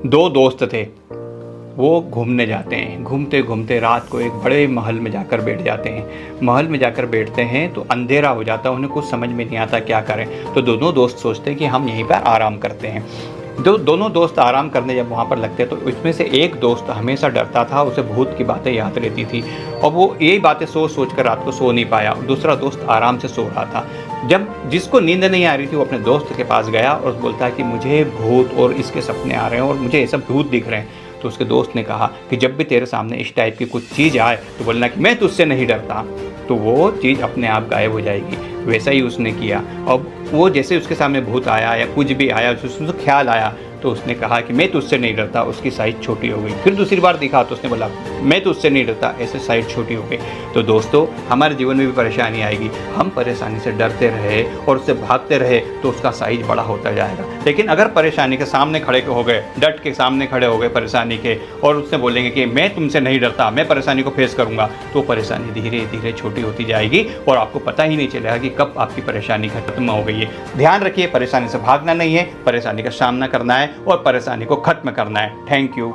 दो दोस्त थे, वो घूमने जाते हैं। घूमते घूमते रात को एक बड़े महल में जाकर बैठ जाते हैं। महल में जाकर बैठते हैं तो अंधेरा हो जाता है, उन्हें कुछ समझ में नहीं आता क्या करें। तो दोनों दोस्त सोचते हैं कि हम यहीं पर आराम करते हैं। दोनों दोस्त आराम करने जब वहाँ पर लगते हैं तो इसमें से एक दोस्त हमेशा डरता था, उसे भूत की बातें याद रहती थी और वो यही बातें सोच सोच कर रात को सो नहीं पाया। दूसरा दोस्त आराम से सो रहा था। जब जिसको नींद नहीं आ रही थी वो अपने दोस्त के पास गया और बोलता है कि मुझे भूत और इसके सपने आ रहे हैं और मुझे ये सब भूत दिख रहे हैं। तो उसके दोस्त ने कहा कि जब भी तेरे सामने इस टाइप की कुछ चीज़ आए तो बोलना कि मैं तुझसे नहीं डरता, तो वो चीज़ अपने आप गायब हो जाएगी। वैसा ही उसने किया। अब वो जैसे उसके सामने भूत आया या कुछ भी आया, उसको ख्याल आया तो उसने कहा कि मैं तुझसे नहीं डरता, उसकी साइज़ छोटी हो गई। फिर दूसरी बार दिखा तो उसने बोला मैं तुझसे नहीं डरता, ऐसे साइज़ छोटी हो गई। तो दोस्तों, हमारे जीवन में भी परेशानी आएगी, हम परेशानी से डरते रहे और उससे भागते रहे तो उसका साइज़ बड़ा होता जाएगा। लेकिन अगर परेशानी के सामने खड़े हो गए, डट के सामने खड़े हो गए परेशानी के, और उससे बोलेंगे कि मैं तुमसे नहीं डरता, मैं परेशानी को फेस करूँगा, तो परेशानी धीरे धीरे छोटी होती जाएगी और आपको पता ही नहीं चलेगा कि कब आपकी परेशानी खत्म हो गई है। ध्यान रखिए, परेशानी से भागना नहीं है, परेशानी का सामना करना है और परेशानी को खत्म करना है। Thank you.